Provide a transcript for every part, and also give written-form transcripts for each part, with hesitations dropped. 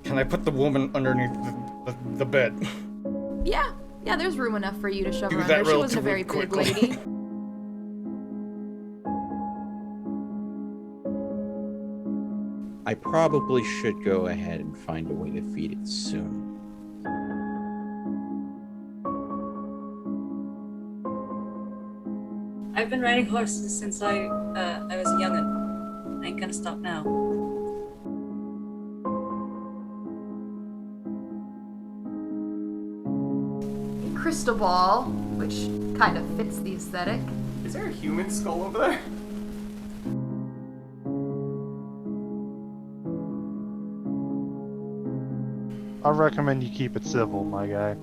Can I put the woman underneath the bed? Yeah, there's room enough for you to shove Do her that under. She wasn't a relatively very big quickly. lady. I probably should go ahead and find a way to feed it soon. I've been riding horses since I was a youngin'. I ain't gonna stop now. Crystal ball, which kind of fits the aesthetic. Is there a human skull over there? I recommend you keep it civil, my guy.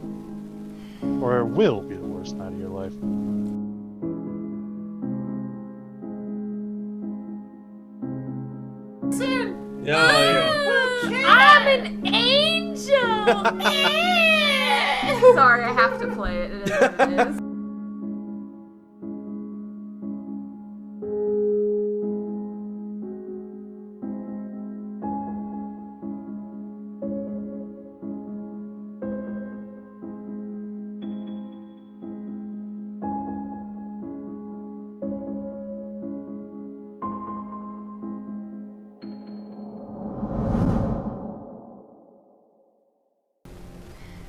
Or it will be the worst night of your life. I'm an angel! Sorry, I have to play it. It is what it is.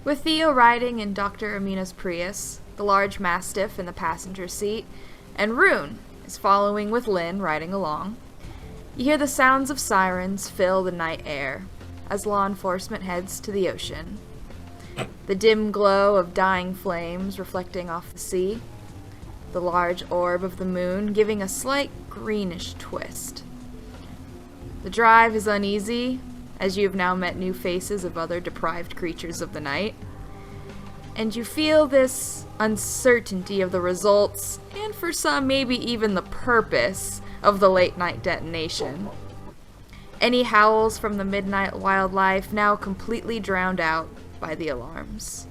With Theo riding in Dr. Amina's Prius, the large mastiff in the passenger seat, and Rune is following with Lynn riding along, you hear the sounds of sirens fill the night air as law enforcement heads to the ocean. The dim glow of dying flames reflecting off the sea, the large orb of the moon giving a slight greenish twist. The drive is uneasy, as you have now met new faces of other deprived creatures of the night, and you feel this uncertainty of the results, and for some maybe even the purpose, of the late night detonation. Any howls from the midnight wildlife now completely drowned out by the alarms.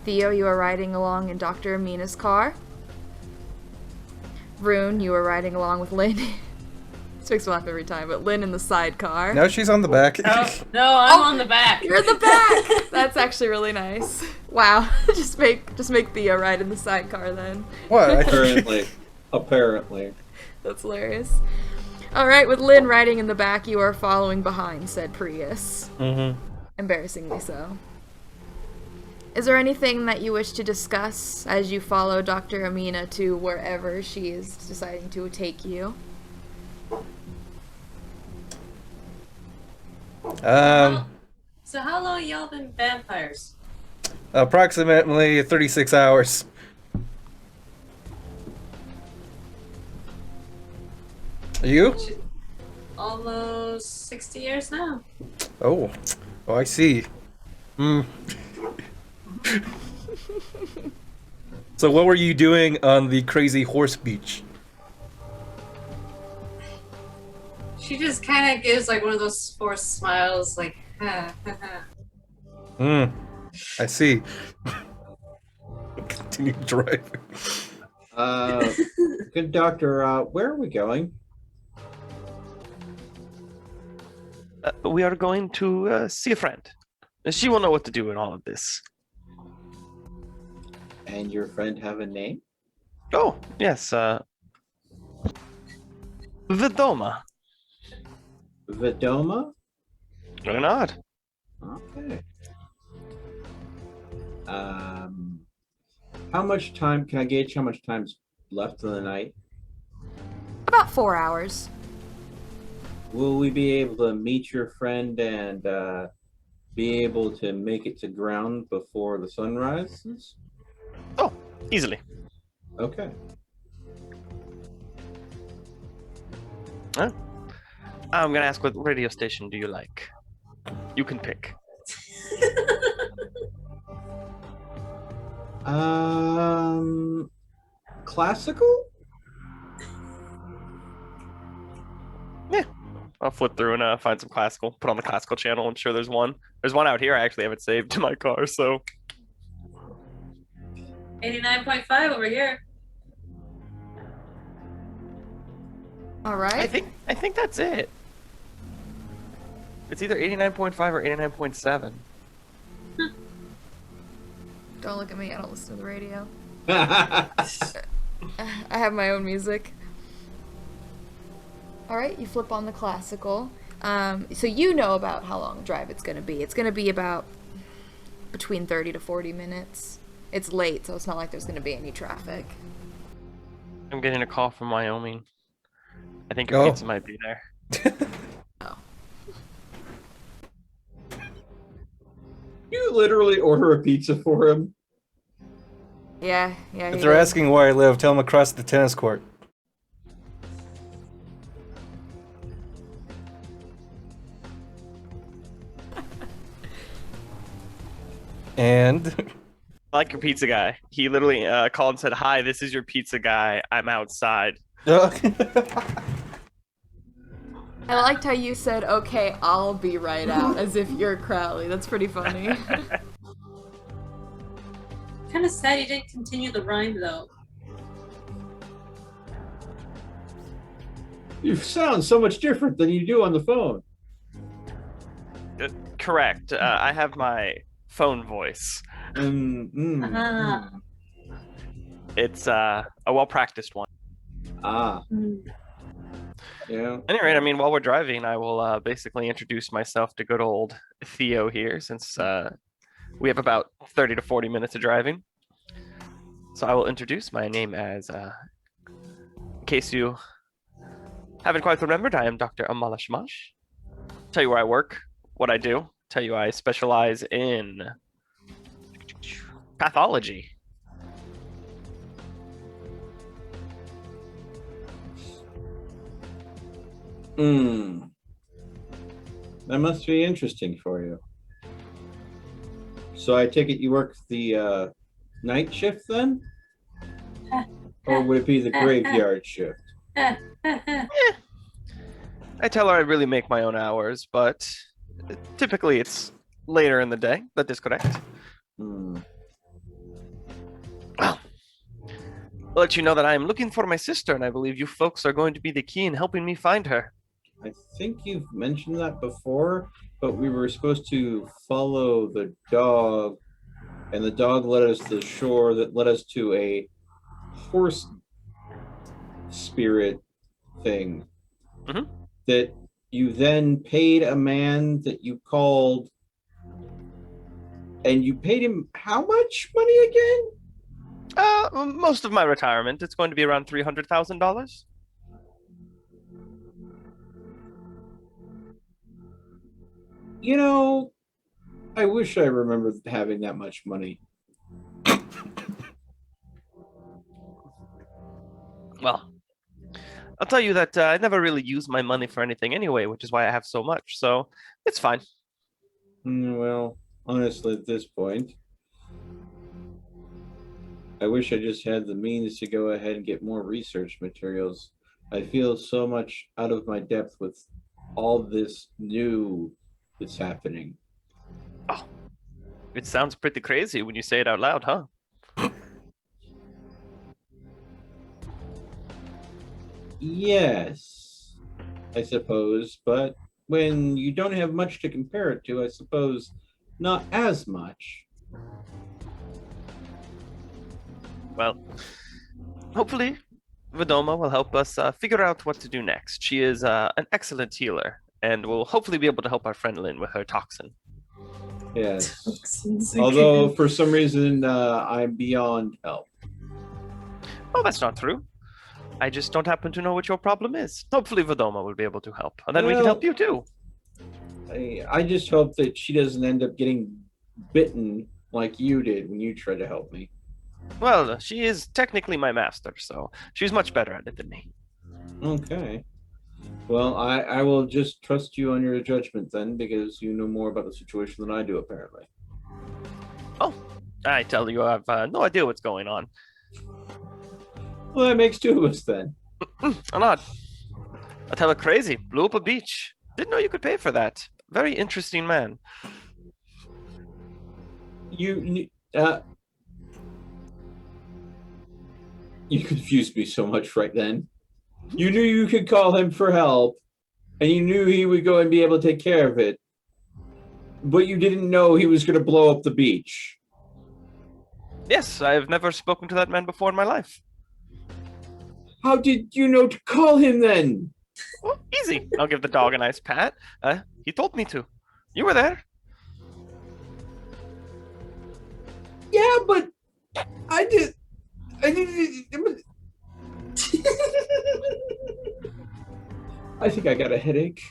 Theo, you are riding along in Dr. Amina's car. Rune, you are riding along with Lynn. This makes me laugh every time, but Lynn in the sidecar. Now she's on the back. No, I'm on the back. You're in the back! That's actually really nice. Wow. just make Theo ride in the sidecar then. What? Apparently. That's hilarious. Alright, with Lynn riding in the back, you are following behind said Prius. Mm-hmm. Embarrassingly so. Is there anything that you wish to discuss as you follow Dr. Amina to wherever she is deciding to take you? So how long y'all been vampires? Approximately 36 hours. You? Almost 60 years now. Oh, I see. So what were you doing on the crazy horse beach? She just kind of gives like one of those forced smiles, like, ha, ha, ha. I see. Continue driving. Good doctor, where are we going? We are going to see a friend. She will know what to do in all of this. And your friend have a name? Oh, yes, Vidoma. Vidoma? Or not. Okay. How much time, can I gauge how much time's left in the night? About 4 hours. Will we be able to meet your friend and be able to make it to ground before the sun rises? Oh, easily. Okay. Huh? I'm gonna ask, what radio station do you like? You can pick. Classical? Yeah. I'll flip through and find some classical. Put on the classical channel. I'm sure there's one. There's one out here. I actually have it saved to my car, so. 89.5 over here. Alright. I think that's it. It's either 89.5 or 89.7. Don't look at me. I don't listen to the radio. Oh, I have my own music. All right, you flip on the classical. So you know about how long a drive it's going to be. It's going to be about between 30 to 40 minutes. It's late, so it's not like there's going to be any traffic. I'm getting a call from Wyoming. I think your Oh. pizza might be there. Oh. you literally order a pizza for him? Yeah. If he they're did. asking where I live, tell them across the tennis court. And I like your pizza guy. He literally called and said, "Hi, this is your pizza guy. I'm outside." I liked how you said, "Okay, I'll be right out," as if you're Crowley. That's pretty funny. Kind of sad you didn't continue the rhyme though. You sound so much different than you do on the phone. Correct. I have my phone voice. Ah. It's a well-practiced one. Ah, Hmm. yeah. Any rate, I mean, while we're driving, I will basically introduce myself to good old Theo here, since we have about 30 to 40 minutes of driving. So I will introduce my name as, in case you haven't quite remembered, I am Dr. Amala Shamash. Tell you where I work, what I do. Tell you I specialize in pathology. That must be interesting for you. So I take it you work the night shift then? Or would it be the graveyard shift? I tell her I really make my own hours, but typically it's later in the day. That is correct. Hmm. Well, I'll let you know that I am looking for my sister, and I believe you folks are going to be the key in helping me find her. I think you've mentioned that before, but we were supposed to follow the dog, and the dog led us to the shore that led us to a horse spirit thing. Mhm. That you then paid a man that you called, and you paid him how much money again? Most of my retirement. It's going to be around $300,000. You know, I wish I remembered having that much money. Well, I'll tell you that I never really use my money for anything anyway, which is why I have so much. So it's fine. Well, honestly, at this point, I wish I just had the means to go ahead and get more research materials. I feel so much out of my depth with all this new that's happening. It sounds pretty crazy when you say it out loud, huh? Yes, I suppose, but when you don't have much to compare it to, I suppose not as much. Well, hopefully, Vidoma will help us figure out what to do next. She is an excellent healer, and will hopefully be able to help our friend Lynn with her toxin. Yes. Toxins Although, again. for some reason, I'm beyond help. Oh, that's not true. I just don't happen to know what your problem is. Hopefully, Vidoma will be able to help, and then we can help you too. I just hope that she doesn't end up getting bitten like you did when you tried to help me. Well, she is technically my master, so she's much better at it than me. Okay. Well, I will just trust you on your judgment then, because you know more about the situation than I do, apparently. Oh, I tell you, I've no idea what's going on. Well, that makes two of us then. I'm not. I tell her crazy. Blew up a beach. Didn't know you could pay for that. Very interesting man. You confused me so much right then. You knew you could call him for help, and you knew he would go and be able to take care of it, but you didn't know he was going to blow up the beach. Yes, I've never spoken to that man before in my life. How did you know to call him then? Well, easy. I'll give the dog a nice pat. He told me to. You were there. Yeah, but I did. I think I got a headache.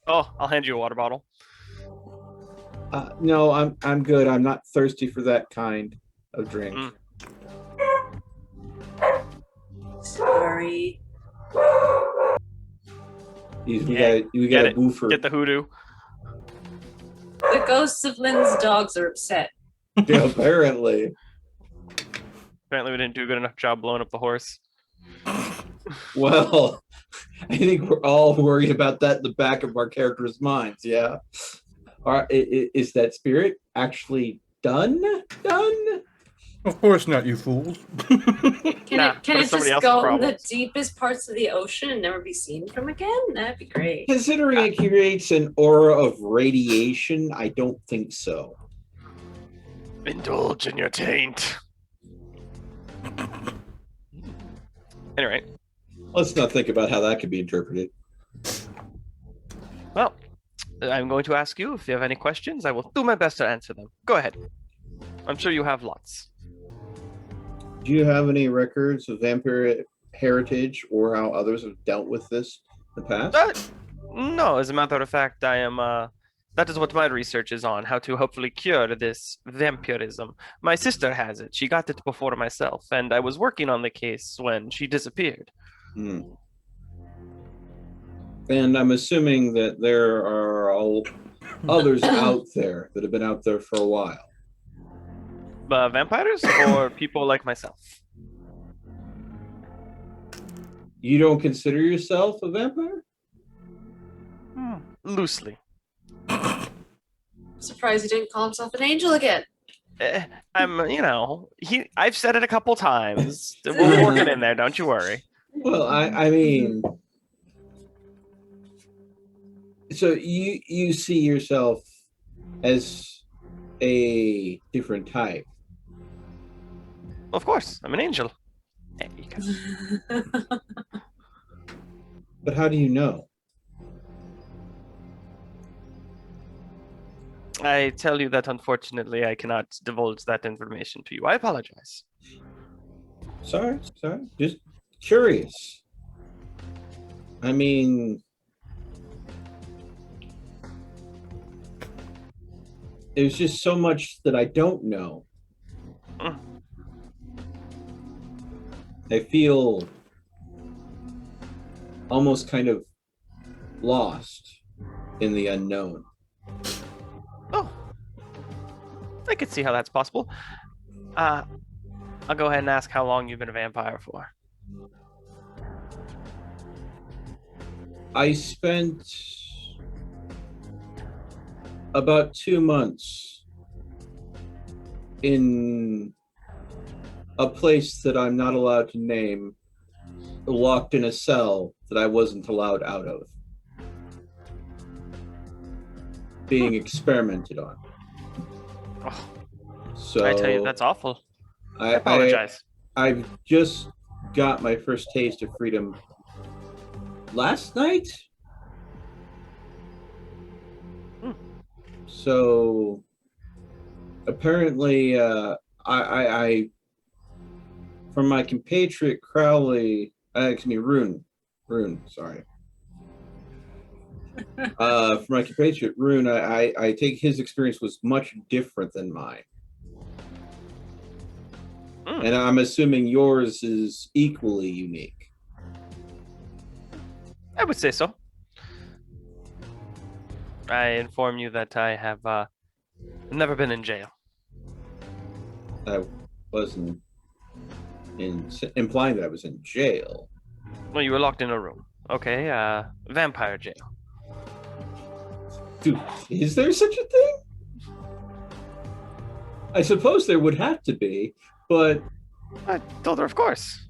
Oh, I'll hand you a water bottle. No, I'm good. I'm not thirsty for that kind of drink. Mm. Sorry. We Yeah, got get a it. boofer. Get the hoodoo. The ghosts of Lynn's dogs are upset. Yeah, apparently. Apparently, we didn't do a good enough job blowing up the horse. Well, I think we're all worried about that in the back of our characters' minds. Yeah. Is that spirit actually done? Of course not, you fools. Can Nah, it, can but it it's somebody just else's go in the problems. deepest parts of the ocean and never be seen from again? That'd be great. Considering it creates an aura of radiation, I don't think so. Indulge in your taint. Anyway, Let's not think about how that could be interpreted. well, I'm going to ask you if you have any questions. I will do my best to answer them. Go ahead. I'm sure you have lots. Do you have any records of vampire heritage or how others have dealt with this in the past? No, as a matter of fact, I am. That is what my research is on, how to hopefully cure this vampirism. My sister has it. She got it before myself, and I was working on the case when she disappeared. Hmm. And I'm assuming that there are others out there that have been out there for a while. Vampires or people like myself? You don't consider yourself a vampire? Loosely. Surprised he didn't call himself an angel again. I've said it a couple times. We'll work it in there, don't you worry. Well, I mean, so you see yourself as a different type. Of course, I'm an angel. There you go. But how do you know? I tell you that unfortunately I cannot divulge that information to you. I apologize. Sorry. Just curious. I mean, there's just so much that I don't know. Mm. I feel almost kind of lost in the unknown. Oh, I could see how that's possible. I'll go ahead and ask how long you've been a vampire for. I spent about 2 months in a place that I'm not allowed to name, locked in a cell that I wasn't allowed out of, being experimented on. Oh, So I tell you, that's awful. I apologize. I've just got my first taste of freedom last night. So apparently, I from my compatriot Crowley, Rune, sorry. For my compatriot Rune, I think his experience was much different than mine. And I'm assuming yours is equally unique. I would say so. I inform you that I have never been in jail. I wasn't implying that I was in jail. Well, you were locked in a room. Okay, vampire jail. Dude, is there such a thing? I suppose there would have to be, but I told her, of course.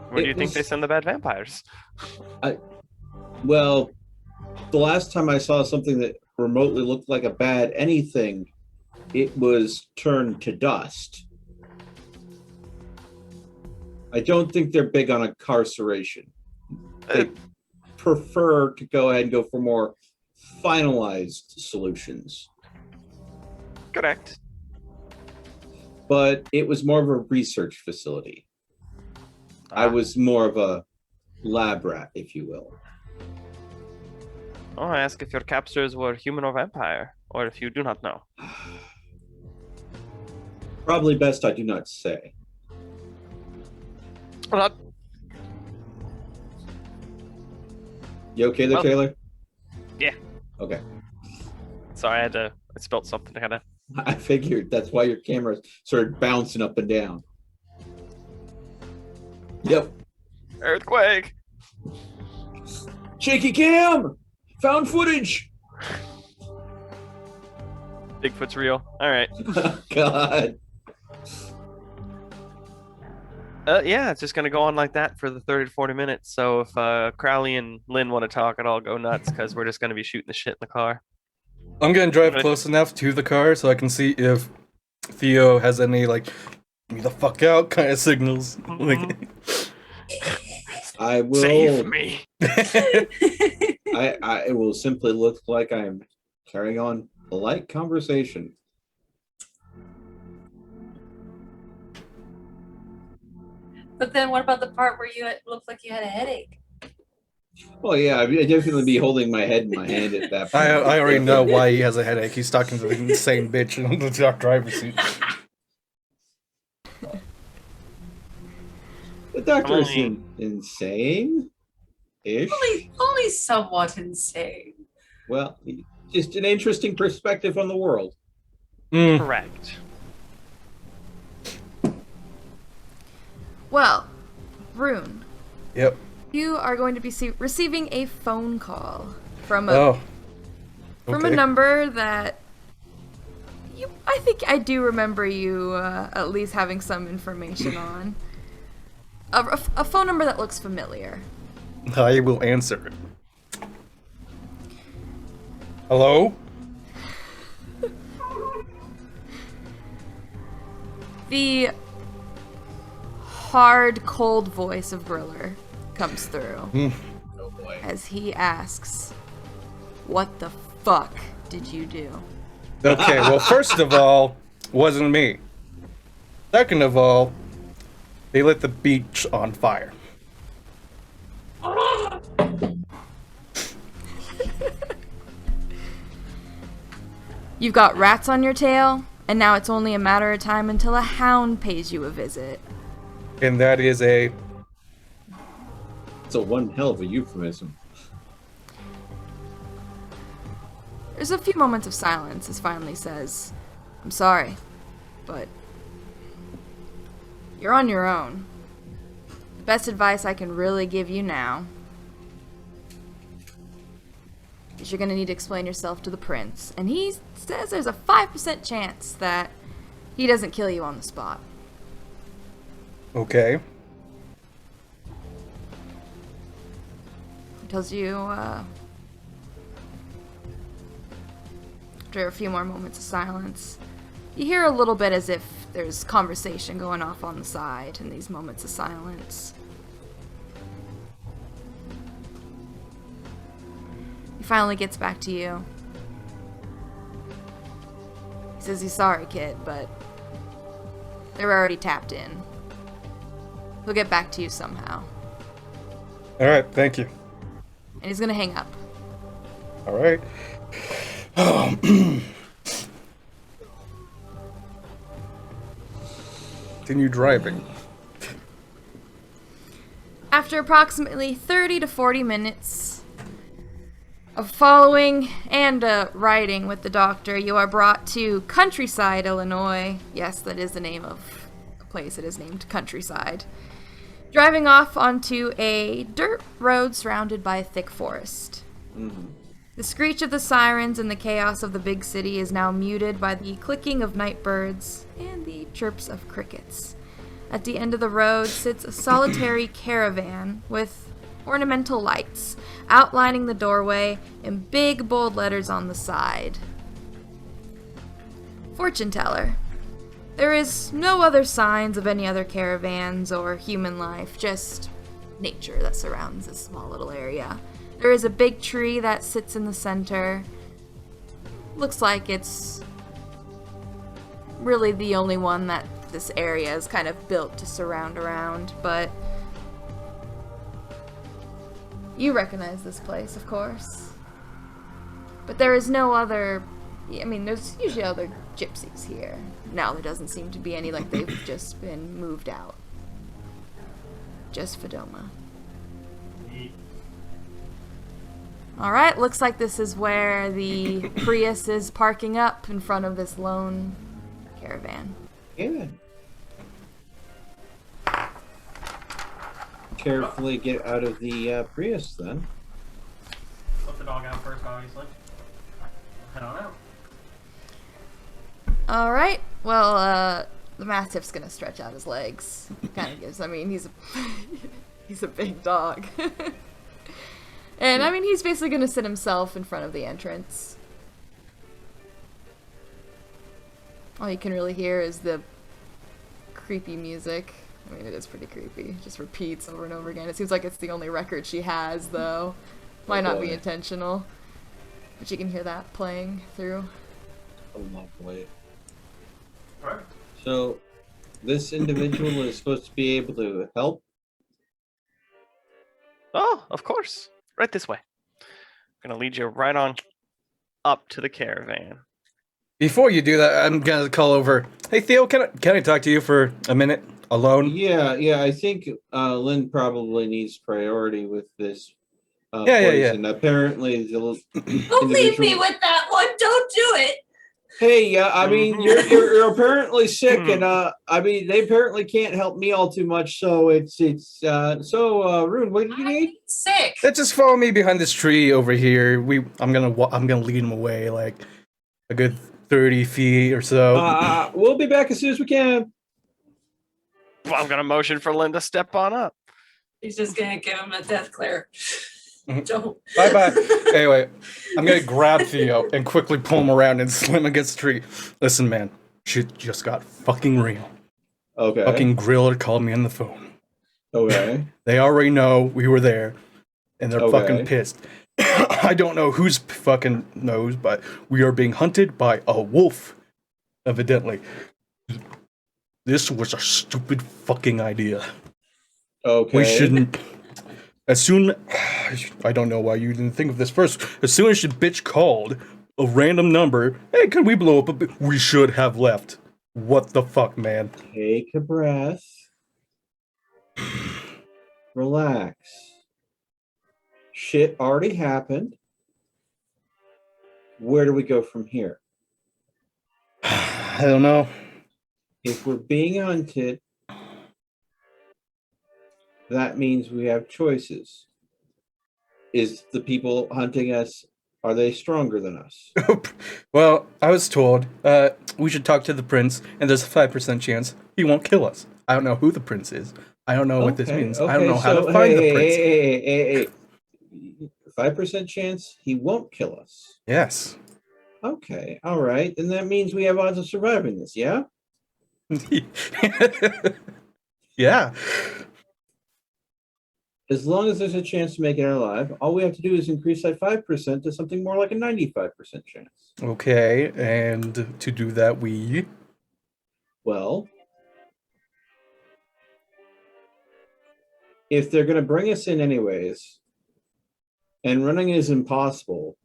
Where do you think they send the bad vampires? well, The last time I saw something that remotely looked like a bad anything, it was turned to dust. I don't think they're big on incarceration. They prefer to go ahead and go for more finalized solutions. Correct. But it was more of a research facility. I was more of a lab rat, if you will. Oh, I ask if your captors were human or vampire, or if you do not know. Probably best I do not say. Well, You okay there, Well- Taylor? Yeah. Okay. sorry, I spelled something kind of. I figured that's why your camera started bouncing up and down. Yep. Earthquake! Shaky cam! Found footage! Bigfoot's real. Alright. God. Yeah, it's just gonna go on like that for the 30 to 40 minutes. So if Crowley and Lynn want to talk, I'll go nuts because we're just gonna be shooting the shit in the car. I'm gonna drive Okay. close enough to the car so I can see if Theo has any like "get me the fuck out" kind of signals. Like, I will. Save me. It will simply look like I'm carrying on a light conversation. But then what about the part where you looked like you had a headache? Well, yeah, I'd definitely be holding my head in my hand at that point. I already know why he has a headache. He's talking to the insane bitch in the driver's seat. The doctor is Only- insane-ish. Only somewhat insane. Well, just an interesting perspective on the world. Mm. Correct. Well, Rune, Yep. you are going to be receiving a phone call from a Oh. from a Okay. number that I think I do remember you at least having some information on. A phone number that looks familiar. I will answer it. Hello? The hard, cold voice of Briller comes through Oh boy. as he asks, "What the fuck did you do?" Okay, well, first of all, wasn't me. Second of all, they lit the beach on fire. You've got rats on your tail, and now it's only a matter of time until a hound pays you a visit. And that is a... It's a one hell of a euphemism. There's a few moments of silence as finally says, "I'm sorry, but you're on your own. The best advice I can really give you now is you're gonna need to explain yourself to the prince, and he says there's a 5% chance that he doesn't kill you on the spot." Okay. He tells you, after a few more moments of silence, you hear a little bit as if there's conversation going off on the side in these moments of silence. He finally gets back to you. He says he's sorry, kid, but they're already tapped in. He'll get back to you somehow. Alright, thank you. And he's gonna hang up. Alright. Continue driving. After approximately 30 to 40 minutes of following and riding with the doctor, you are brought to Countryside, Illinois. Yes, that is the name of a place. It is named Countryside. Driving off onto a dirt road surrounded by a thick forest. The screech of the sirens and the chaos of the big city is now muted by the clicking of night birds and the chirps of crickets. At the end of the road sits a solitary caravan with ornamental lights outlining the doorway in big bold letters on the side. Fortune teller. There is no other signs of any other caravans or human life, just nature that surrounds this small little area. There is a big tree that sits in the center. Looks like it's really the only one that this area is kind of built to surround around, but you recognize this place, of course. But there is no other, I mean, there's usually other gypsies here. Now there doesn't seem to be any, like they've just been moved out. Just Fedoma. Alright, looks like this is where the Prius is parking up in front of this lone caravan. Yeah. Carefully get out of the Prius then. Let the dog out first, obviously. Head on out. Alright, well, the Mastiff's gonna stretch out his legs. Kind of gives, I mean, he's a big dog. And, I mean, he's basically gonna sit himself in front of the entrance. All you can really hear is the creepy music. I mean, it is pretty creepy. It just repeats over and over again. It seems like it's the only record she has, though. Might not be intentional. But you can hear that playing through. Oh, lovely. Alright. So, this individual is supposed to be able to help. Oh, of course. Right this way. I'm gonna lead you right on up to the caravan. Before you do that, I'm gonna call over. Hey Theo, can I talk to you for a minute alone? Yeah, I think Lynn probably needs priority with this Yeah. poison. Apparently, the Don't leave me with that one. Don't do it. Hey, I mean, you're apparently sick, and I mean, they apparently can't help me all too much. So so Rune, what did you need? I'm sick. Just follow me behind this tree over here. I'm gonna lead him away like a good 30 feet or so. We'll be back as soon as we can. Well, I'm gonna motion for Lynn to step on up. He's just gonna give him a death glare. Don't. Bye. Anyway, I'm gonna grab Theo and quickly pull him around and slam against the tree. Listen, man, shit just got fucking real. Okay. Fucking Griller called me on the phone. Okay. They already know we were there, and they're Okay. fucking pissed. I don't know who's fucking knows, but we are being hunted by a wolf, evidently. This was a stupid fucking idea. Okay. We shouldn't. I don't know why you didn't think of this first. As soon as the bitch called a random number, hey, could we blow up a bit? We should have left. What the fuck, man? Take a breath. Relax. Shit already happened. Where do we go from here? I don't know. If we're being hunted, that means we have choices. Is the people hunting us, are they stronger than us? Well, I was told we should talk to the prince, and there's a 5% chance he won't kill us. I don't know who the prince is. I don't know what this means. I don't know how to find the prince. Hey. 5% chance he won't kill us. Yes. Okay, all right. Then that means we have odds of surviving this, yeah? Yeah. As long as there's a chance to make it out alive, all we have to do is increase that 5% to something more like a 95% chance. Okay, and to do that, we... Well, if they're going to bring us in anyways, and running is impossible,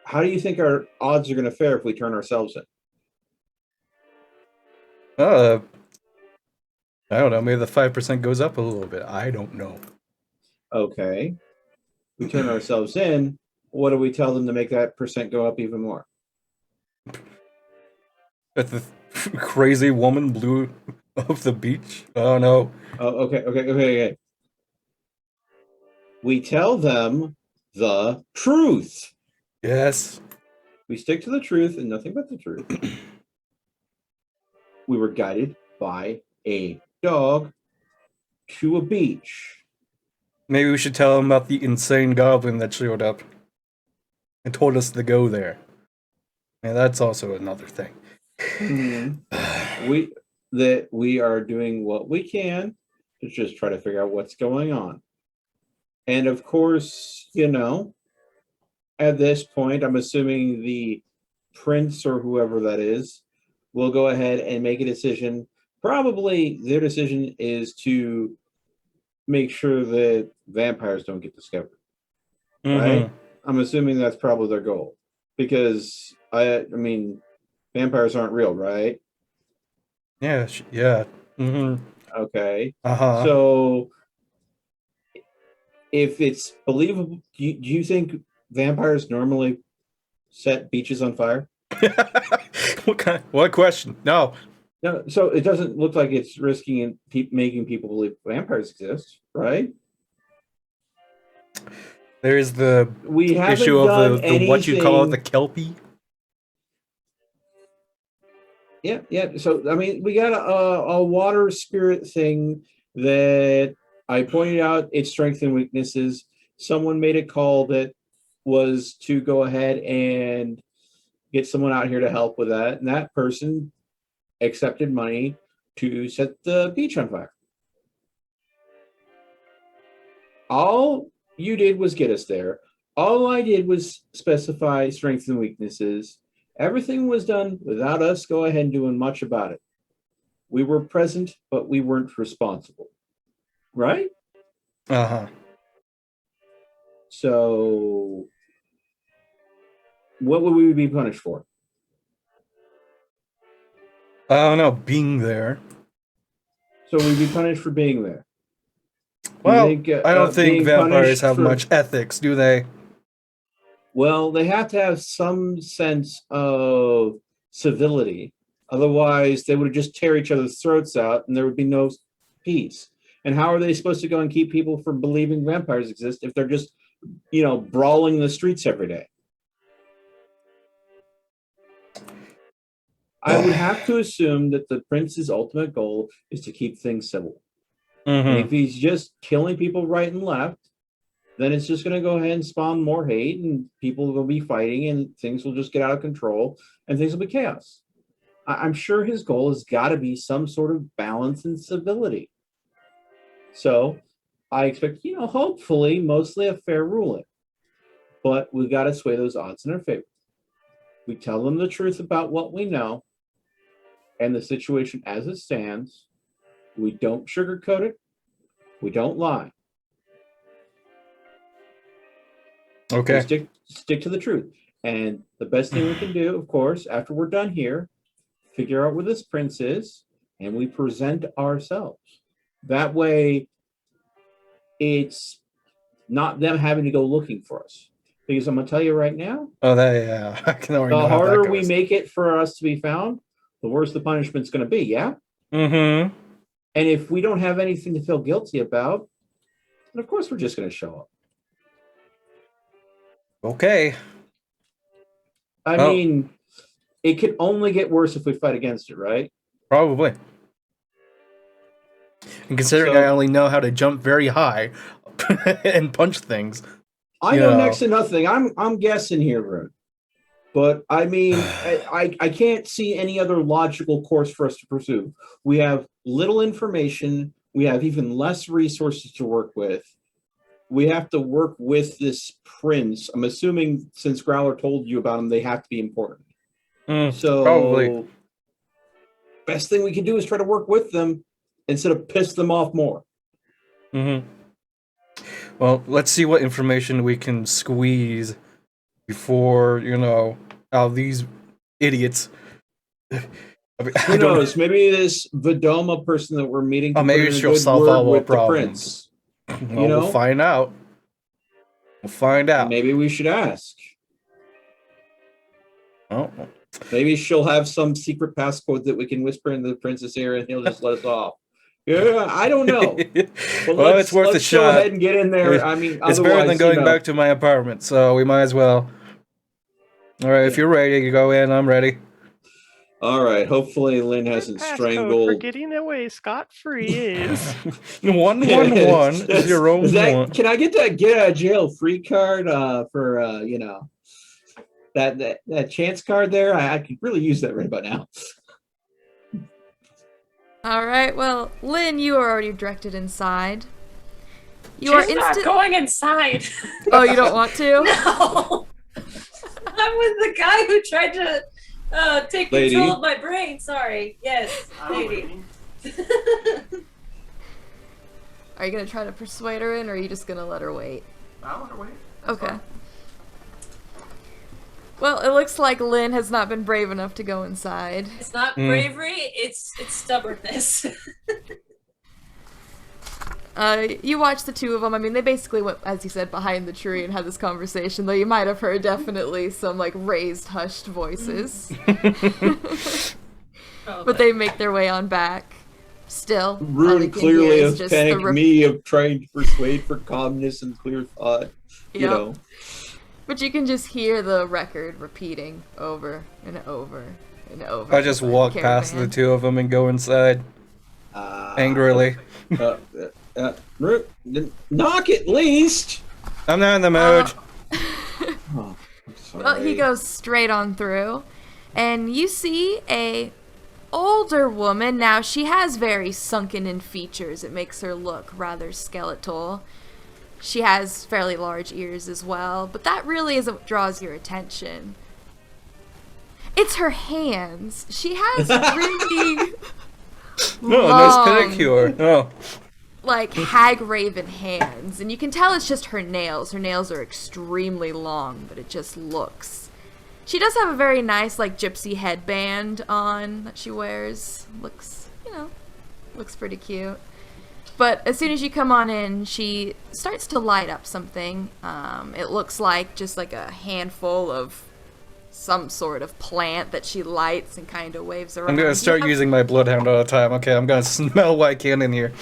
how do you think our odds are going to fare if we turn ourselves in? I don't know. Maybe the 5% goes up a little bit. I don't know. Okay. We turn ourselves in. What do we tell them to make that percent go up even more? That the crazy woman blew off the beach? Oh, no. Oh, okay. We tell them the truth. Yes. We stick to the truth and nothing but the truth. We were guided by a dog to a beach. Maybe we should tell him about the insane goblin that showed up and told us to go there. Yeah, that's also another thing. We are doing what we can to just try to figure out what's going on. And of course, at this point, I'm assuming the prince or whoever that is will go ahead and make a decision. Probably their decision is to make sure that vampires don't get discovered. Right? I'm assuming that's probably their goal. Because, I mean, vampires aren't real, right? Yeah, yeah. Okay. Uh-huh. So, if it's believable, do you think vampires normally set beaches on fire? What question? No. No, so it doesn't look like it's risking and making people believe vampires exist, right? There is the We haven't issue done of the what you call it, the anything- Kelpie. Yeah. So I mean, we got a water spirit thing that I pointed out its strengths and weaknesses. Someone made a call that was to go ahead and get someone out here to help with that, and that person accepted money to set the beach on fire. All you did was get us there. All I did was specify strengths and weaknesses. Everything was done without us go ahead and doing much about it. We were present, but we weren't responsible. Right? Uh-huh. So what would we be punished for? I don't know, being there. So we'd be punished for being there. Well, think, I don't think being vampires punished have for- much ethics, do they? Well, they have to have some sense of civility. Otherwise, they would just tear each other's throats out and there would be no peace. And how are they supposed to go and keep people from believing vampires exist if they're just, brawling in the streets every day? I would have to assume that the prince's ultimate goal is to keep things civil. And if he's just killing people right and left, then it's just going to go ahead and spawn more hate and people will be fighting and things will just get out of control and things will be chaos. I'm sure his goal has got to be some sort of balance and civility. So I expect, hopefully mostly a fair ruling. But we've got to sway those odds in our favor. We tell them the truth about what we know and the situation as it stands. We don't sugarcoat it. We don't lie. Okay. We stick to the truth. And the best thing we can do, of course, after we're done here, figure out where this prince is, and we present ourselves. That way, it's not them having to go looking for us. Because I'm going to tell you right now, Oh, yeah. I can already know the how that harder we goes. make it for us to be found, the worse the punishment's going to be, yeah? Mm-hmm. And if we don't have anything to feel guilty about, then of course we're just going to show up. Okay. I Well- mean, it could only get worse if we fight against it, right? Probably. And considering So- I only know how to jump very high and punch things. I You know know. next to nothing. I'm guessing here, Rune. But I mean, I can't see any other logical course for us to pursue. We have little information. We have even less resources to work with. We have to work with this prince. I'm assuming since Growler told you about him, they have to be important. So Probably. best thing we can do is try to work with them instead of piss them off more. Mm-hmm. Well, let's see what information we can squeeze before, out of these idiots. I mean, Who knows? Maybe this Vidoma person that we're meeting. Oh, can maybe put in a she'll good solve word all our with the problems. prince. Well, know? we'll find out. We'll find out. Maybe we should ask. Oh, Maybe she'll have some secret passcode that we can whisper in the prince's ear, and he'll just let us off. Yeah, I don't know. But well, it's worth a let's shot. go ahead and get in there. I mean, It's better than going back to my apartment, so we might as well. All right, if you're ready, you go in. I'm ready. All right. Hopefully, Lynn hasn't Passcode for strangled. getting away scot-free is 11101. Can I get that get out of jail free card for that chance card there? I could really use that right about now. Alright, well, Lynn, you are already directed inside. You She's are not going inside. Oh, you don't want to? No. I'm with the guy who tried to take Lady. control of my brain. Sorry. Yes, I'm lady. waiting. Are you gonna try to persuade her in, or are you just gonna let her wait? I'll let her wait. That's Okay. fine. Well, it looks like Lynn has not been brave enough to go inside. It's not bravery. It's stubbornness. You watch the two of them. I mean, they basically went, as you said, behind the tree and had this conversation, though you might have heard definitely some, like, raised, hushed voices. But they make their way on back. Still. all you Rune can clearly hear is has just the panicked me of trying to persuade for calmness and clear thought. You Yep. know. But you can just hear the record repeating over and over and over. I just walk past the two of them and go inside angrily. Rune, knock at least. I'm not in the mood. Oh, I'm sorry. Well, he goes straight on through, and you see a older woman. Now, she has very sunken-in features. It makes her look rather skeletal. She has fairly large ears as well, but that really isn't what draws your attention. It's her hands. She has really No, long, no pedicure. No. like hag-raven hands, and you can tell it's just her nails. Her nails are extremely long, but it just looks. She does have a very nice, like, gypsy headband on that she wears. Looks, looks pretty cute. But as soon as you come on in, she starts to light up something. It looks like just like a handful of some sort of plant that she lights and kind of waves around. I'm gonna start using my bloodhound all the time. Okay, I'm gonna smell what I can in here.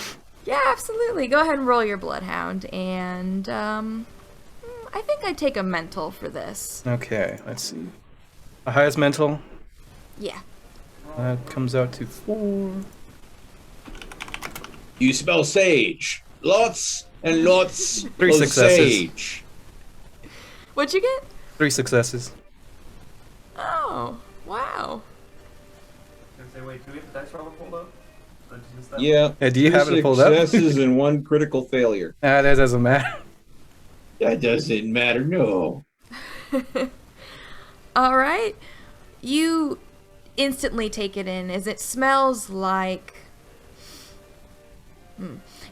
Yeah, absolutely. Go ahead and roll your bloodhound, and I think I'd take a mental for this. Okay, let's see. The highest mental. Yeah. That comes out to 4. You smell sage. Lots and lots 3 of successes. sage. What'd you get? 3 successes. Oh, wow. I was gonna say, wait, do we have the dice roller pulled up? Did I just miss that? Yeah. Yeah, do you 2 have it pulled up? successes and 1 critical failure. Ah, that doesn't matter. That doesn't matter. No. All right. You instantly take it in as it smells like...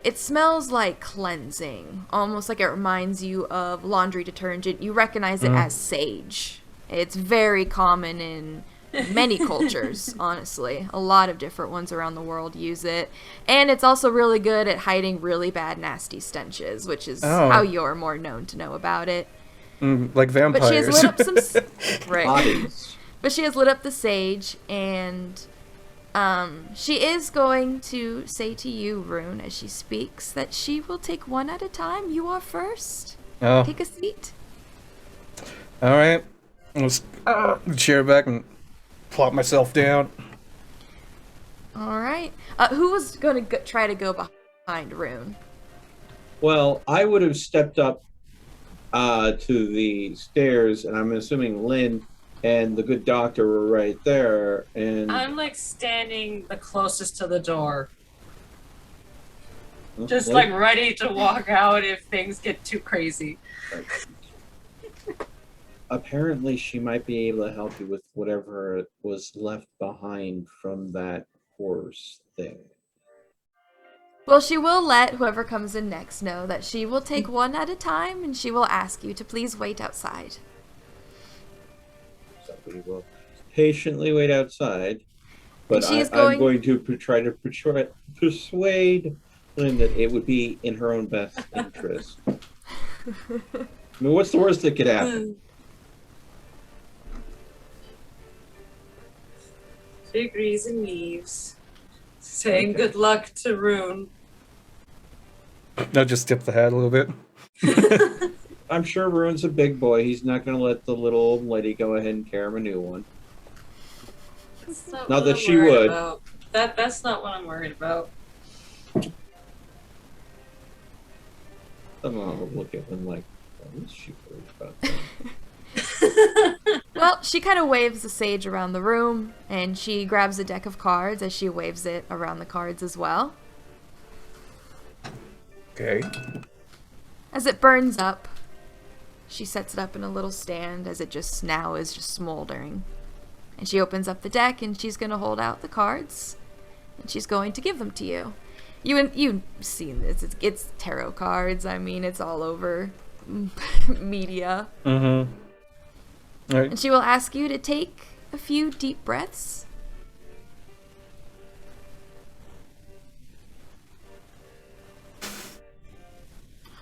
It smells like cleansing, almost like it reminds you of laundry detergent. You recognize it as sage. It's very common in many cultures, honestly. A lot of different ones around the world use it. And it's also really good at hiding really bad, nasty stenches, which is how you're more known to know about it. Like vampires. But she has lit up some... right. Bodies. But she has lit up the sage, and she is going to say to you, Rune, as she speaks, that she will take one at a time. You are first. Oh, Take a seat. alright. Let's chair back and plop myself down. All right. Who was going to try to go behind Rune? Well, I would have stepped up to the stairs, and I'm assuming Lynn and the good doctor were right there. And I'm like standing the closest to the door, just Lynn- like ready to walk out if things get too crazy. apparently she might be able to help you with whatever was left behind from that horse thing. Well, she will let whoever comes in next know that she will take one at a time, and she will ask you to please wait outside. Somebody will patiently wait outside, but And she is I'm going to try to persuade Lynn that it would be in her own best interest. I mean, what's the worst that could happen? She agrees and leaves, saying good luck to Rune. I'll just tip the hat a little bit. I'm sure Rune's a big boy. He's not going to let the little old lady go ahead and carry him a new one. That's not, Not what that I'm she worried would. About. That's not what I'm worried about. Someone will look at them like, what is she worried about that? Well, she kind of waves the sage around the room, and she grabs a deck of cards as she waves it around the cards as well. Okay. As it burns up, she sets it up in a little stand as it just now is just smoldering. And she opens up the deck, and she's going to hold out the cards, and she's going to give them to you. You've seen this. It's tarot cards. I mean, it's all over media. Mm-hmm. All right. And she will ask you to take a few deep breaths.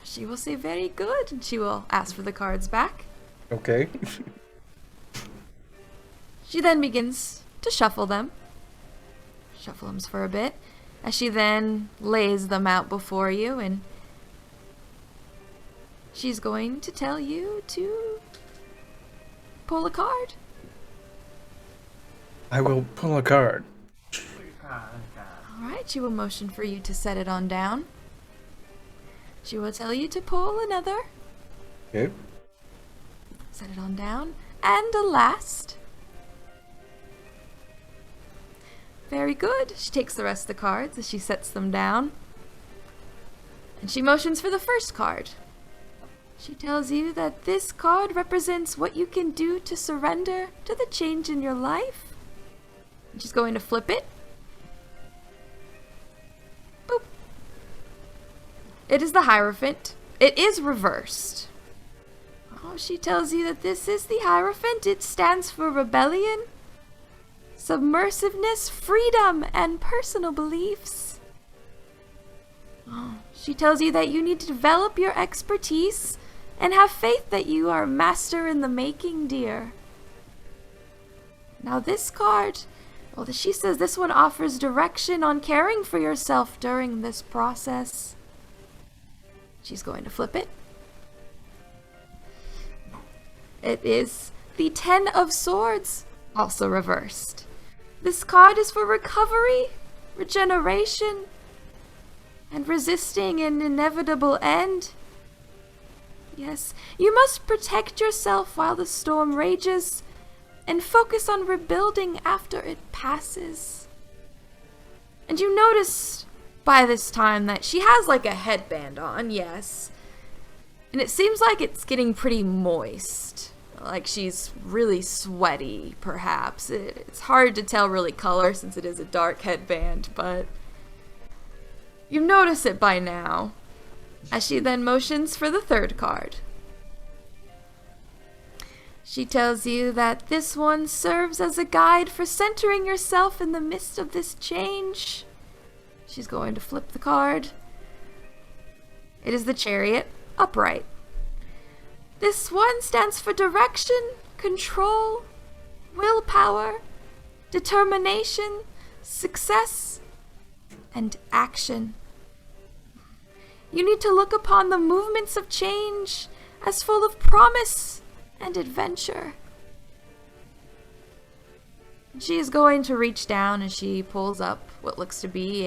She will say, very good, and she will ask for the cards back. Okay. She then begins to shuffle them. Shuffle them for a bit. As she then lays them out before you, and she's going to tell you to pull a card. I will pull a card. Alright, she will motion for you to set it on down. She will tell you to pull another. Okay. Set it on down. And a last. Very good. She takes the rest of the cards as she sets them down. And she motions for the first card. She tells you that this card represents what you can do to surrender to the change in your life. And she's going to flip it. Boop. It is the Hierophant. It is reversed. Oh, she tells you that this is the Hierophant. It stands for rebellion, submersiveness, freedom, and personal beliefs. Oh, she tells you that you need to develop your expertise and have faith that you are a master in the making, dear. Now this card, well, she says this one offers direction on caring for yourself during this process. She's going to flip it. It is the Ten of Swords, also reversed. This card is for recovery, regeneration, and resisting an inevitable end. Yes, you must protect yourself while the storm rages, and focus on rebuilding after it passes. And you notice by this time that she has like a headband on, yes. And it seems like it's getting pretty moist. Like she's really sweaty, perhaps. It's hard to tell really color since it is a dark headband, but you notice it by now. As she then motions for the third card. She tells you that this one serves as a guide for centering yourself in the midst of this change. She's going to flip the card. It is the Chariot, upright. This one stands for direction, control, willpower, determination, success, and action. You need to look upon the movements of change as full of promise and adventure. She is going to reach down as she pulls up what looks to be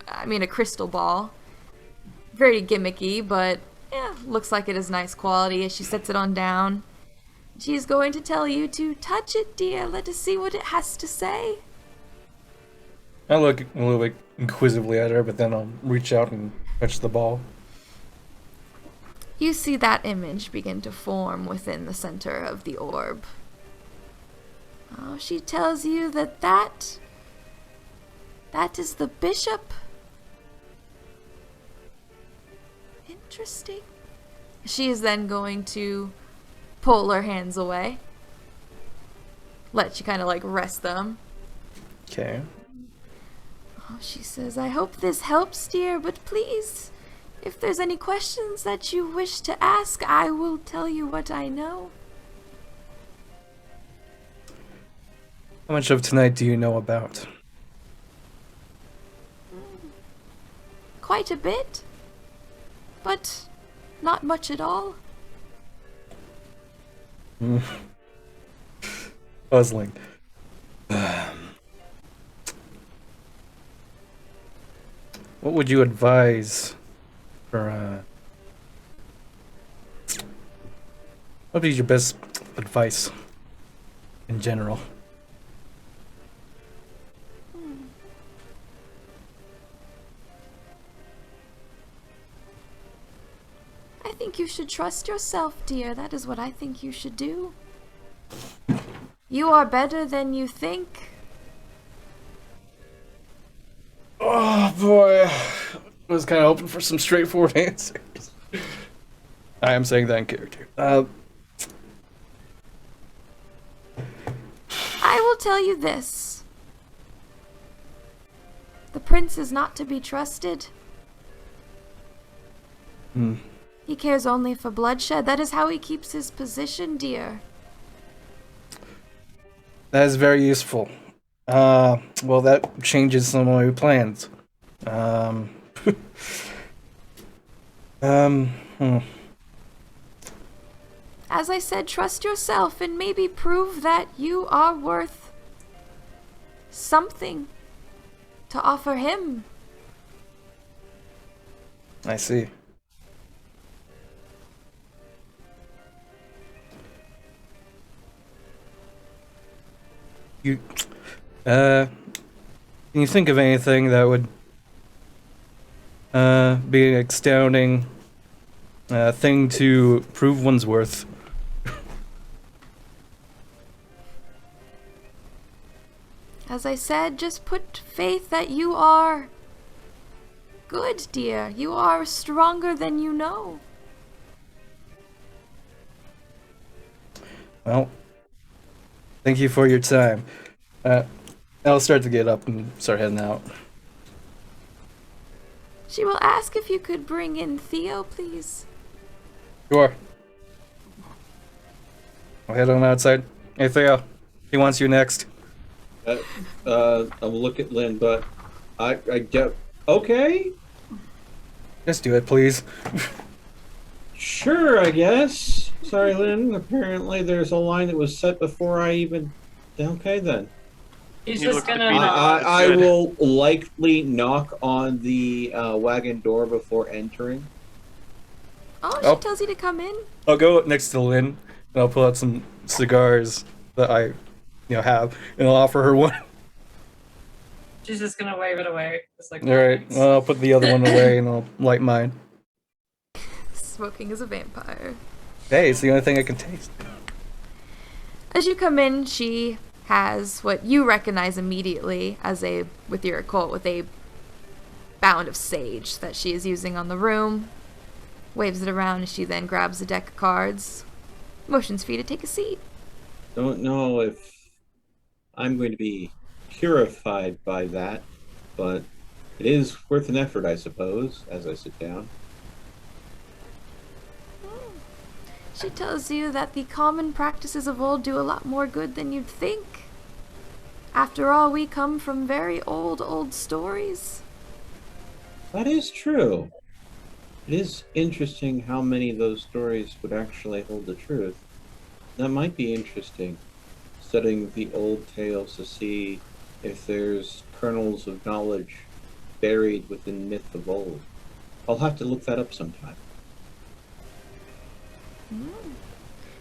a crystal ball. Very gimmicky, but yeah, looks like it is nice quality as she sets it on down. She is going to tell you to touch it, dear. Let us see what it has to say. I look a little bit inquisitively at her, but then I'll reach out and touch the ball. You see that image begin to form within the center of the orb. Oh, she tells you that is the bishop. Interesting. She is then going to pull her hands away. Let you kind of like rest them. Okay. Oh, she says, I hope this helps, dear, but please, if there's any questions that you wish to ask, I will tell you what I know. How much of tonight do you know about? Quite a bit, but not much at all. Puzzling. what would you advise for what would be your best advice in general? I think you should trust yourself, dear. That is what I think you should do. You are better than you think. Oh boy, I was kind of hoping for some straightforward answers. I am saying that in character. I will tell you this. The prince is not to be trusted. He cares only for bloodshed. That is how he keeps his position, dear. That is very useful. Well, that changes some of my plans. As I said, trust yourself and maybe prove that you are worth something to offer him. I see. You, can you think of anything that would, be an astounding, thing to prove one's worth? As I said, just put faith that you are good, dear. You are stronger than you know. Well, thank you for your time. I'll start to get up and start heading out. She will ask if you could bring in Theo, please. Sure. I'll head on outside. Hey, Theo. He wants you next. I'll look at Lynn, but I get okay. Just do it, please. Sure, I guess. Sorry, Lynn. Apparently, there's a line that was set before I even. Okay, then. He's You just look gonna. defeated. I Good. will likely knock on the wagon door before entering. Oh, Oh. she tells you to come in. I'll go next to Lynn, and I'll pull out some cigars that I, have, and I'll offer her one. She's just gonna wave it away. It's like. All right. Well, I'll put the other one away, and I'll light mine. Smoking is a vampire. Hey, it's the only thing I can taste. As you come in, she has what you recognize immediately as with your occult, with a bound of sage that she is using on the room. Waves it around as she then grabs a deck of cards. Motions for you to take a seat. Don't know if I'm going to be purified by that, but it is worth an effort, I suppose, as I sit down. She tells you that the common practices of old do a lot more good than you'd think. After all, we come from very old stories. That is true. It is interesting how many of those stories would actually hold the truth. That might be interesting, studying the old tales to see if there's kernels of knowledge buried within myth of old. I'll have to look that up sometime.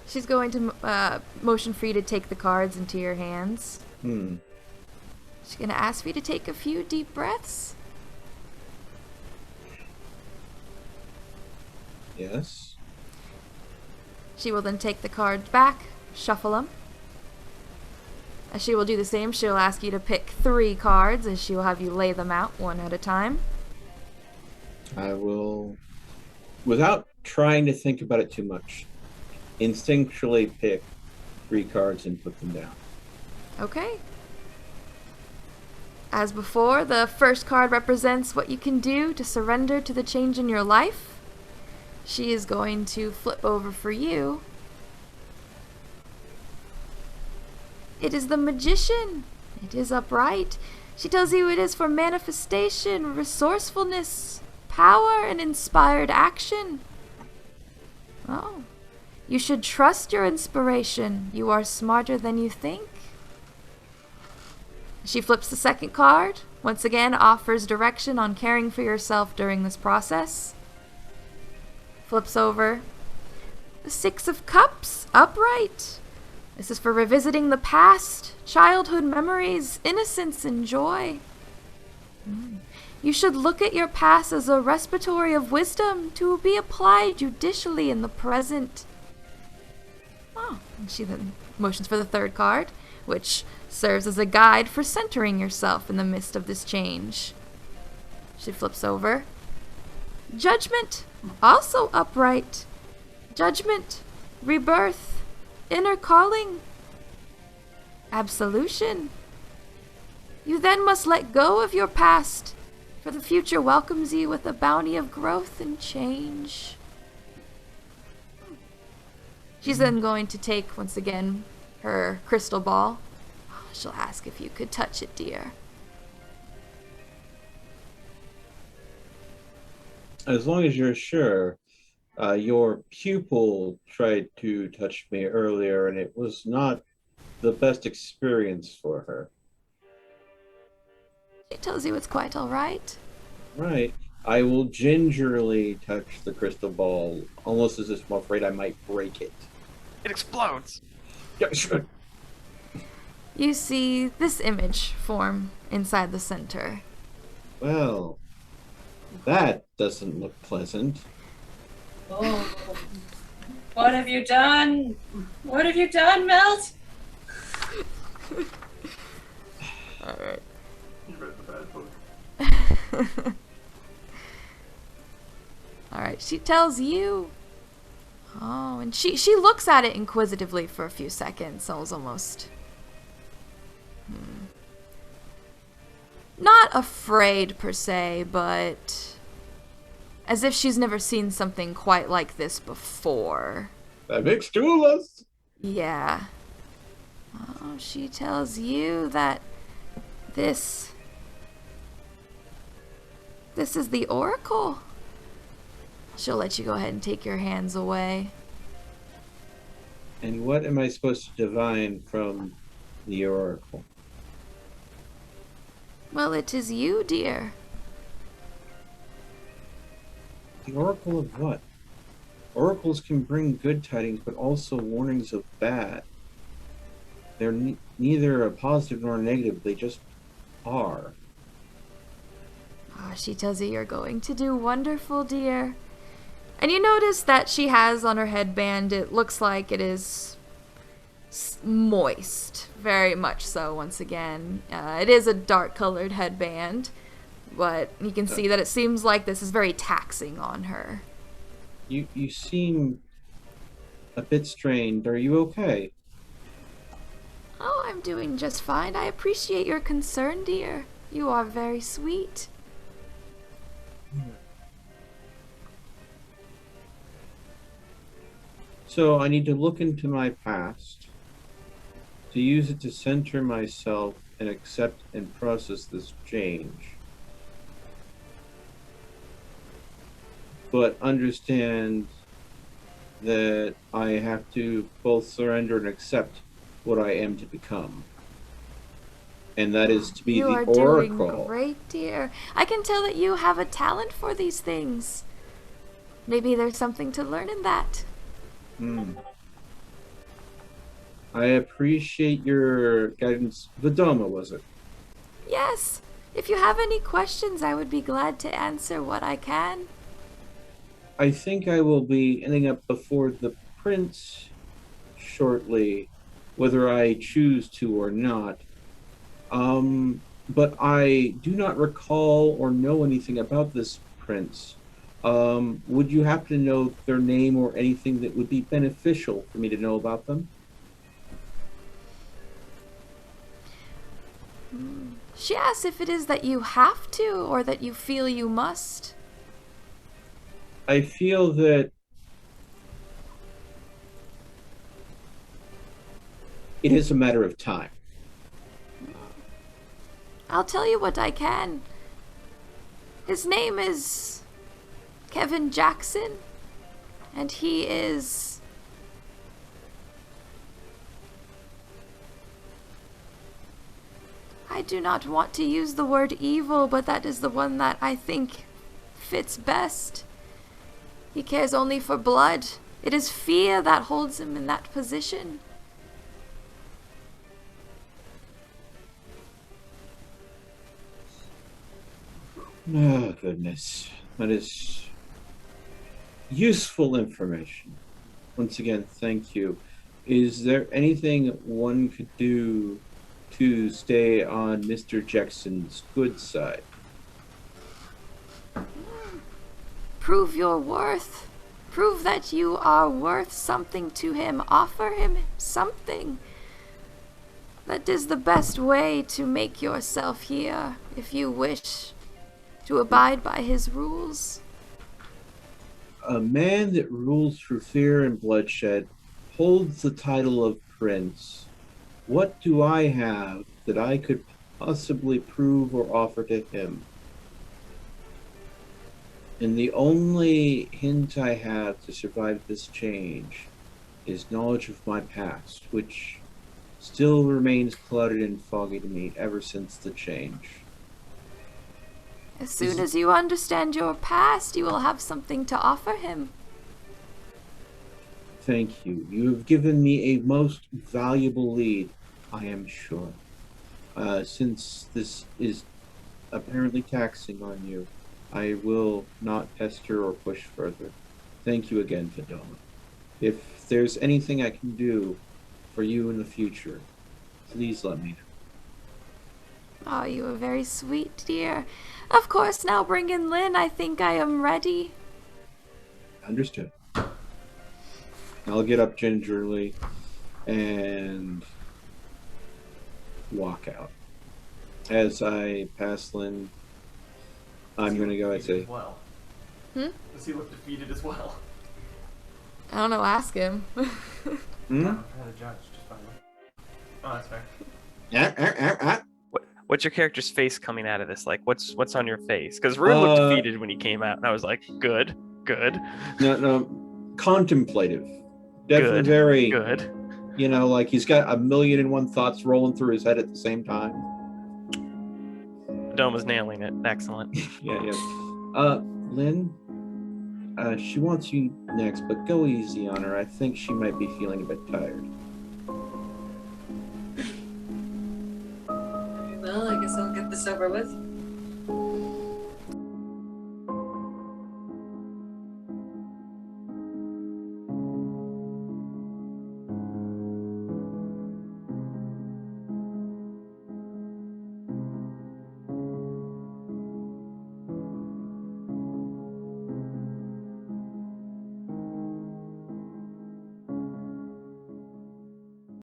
She's going to motion for you to take the cards into your hands. She's going to ask for you to take a few deep breaths. Yes. She will then take the cards back, shuffle them. As she will do the same, she'll ask you to pick 3 cards, as she will have you lay them out one at a time. I will, without trying to think about it too much, instinctually pick 3 cards and put them down. Okay. As before, the first card represents what you can do to surrender to the change in your life. She is going to flip over for you. It is the Magician. It is upright. She tells you it is for manifestation, resourcefulness, power, and inspired action. Oh. You should trust your inspiration. You are smarter than you think. She flips the second card, once again offers direction on caring for yourself during this process. Flips over. The Six of Cups, upright. This is for revisiting the past, childhood memories, innocence, and joy. You should look at your past as a respiratory of wisdom to be applied judicially in the present. Oh, and she then motions for the third card, which serves as a guide for centering yourself in the midst of this change. She flips over. Judgment, also upright. Judgment, rebirth, inner calling, absolution. You then must let go of your past, for the future welcomes you with a bounty of growth and change. She's then going to take, once again, her crystal ball. She'll ask if you could touch it, dear. As long as you're sure. Your pupil tried to touch me earlier, and it was not the best experience for her. She tells you it's quite all right. Right. I will gingerly touch the crystal ball, almost as if I'm afraid I might break it. It explodes. Yeah, sure. You see this image form inside the center. Well, that doesn't look pleasant. Oh, what have you done? What have you done, Melt? Alright. You read the bad book. Alright, she tells you. Oh, and she looks at it inquisitively for a few seconds, so it's almost... Not afraid, per se, but... as if she's never seen something quite like this before. That makes two of us. Yeah. Oh, she tells you that this is the Oracle. She'll let you go ahead and take your hands away. And what am I supposed to divine from the Oracle? Well, it is you, dear. The Oracle of what? Oracles can bring good tidings, but also warnings of bad. They're neither a positive nor a negative, they just are. Ah, she tells you you're going to do wonderful, dear. And you notice that she has on her headband, it looks like it is moist. Very much so, once again. It is a dark-colored headband, but you can see that it seems like this is very taxing on her. You seem a bit strained. Are you okay? Oh, I'm doing just fine. I appreciate your concern, dear. You are very sweet. So I need to look into my past, to use it to center myself and accept and process this change. But understand that I have to both surrender and accept what I am to become. And that is to be You the are Oracle. doing great, dear. I can tell that you have a talent for these things. Maybe there's something to learn in that. I appreciate your guidance. Vidoma, was it? Yes. If you have any questions, I would be glad to answer what I can. I think I will be ending up before the prince shortly, whether I choose to or not. But I do not recall or know anything about this prince. Would you happen to know their name or anything that would be beneficial for me to know about them? She asks if it is that you have to or that you feel you must. I feel that it is a matter of time. I'll tell you what I can. His name is Kevin Jackson, and he is... I do not want to use the word evil, but that is the one that I think fits best. He cares only for blood. It is fear that holds him in that position. Oh, goodness. That is useful information. Once again, thank you. Is there anything one could do to stay on Mr. Jackson's good side? Prove your worth. Prove that you are worth something to him. Offer him something. That is the best way to make yourself here, if you wish to abide by his rules. A man that rules through fear and bloodshed holds the title of prince. What do I have that I could possibly prove or offer to him? And the only hint I have to survive this change is knowledge of my past, which still remains clouded and foggy to me ever since the change. As soon as you understand your past, you will have something to offer him. Thank you. You have given me a most valuable lead, I am sure. Since this is apparently taxing on you, I will not pester or push further. Thank you again, Fidel. If there's anything I can do for you in the future, please let me know. Oh, you are very sweet, dear. Of course, now bring in Lynn. I think I am ready. Understood. I'll get up gingerly and walk out. As I pass Lynn, I'm going to go and say, As well. Does he look defeated as well? I don't know, ask him. I'm trying to judge just by the Oh, that's fair. What's your character's face coming out of this? Like, what's on your face? Because Rune looked defeated when he came out, and I was like, good. No, contemplative. Definitely Good, very, good. you know, like he's got 1,000,001 thoughts rolling through his head at the same time. Dome was nailing it. Excellent. Yeah. Lynn, she wants you next, but go easy on her. I think she might be feeling a bit tired. Well, I guess I'll get this over with.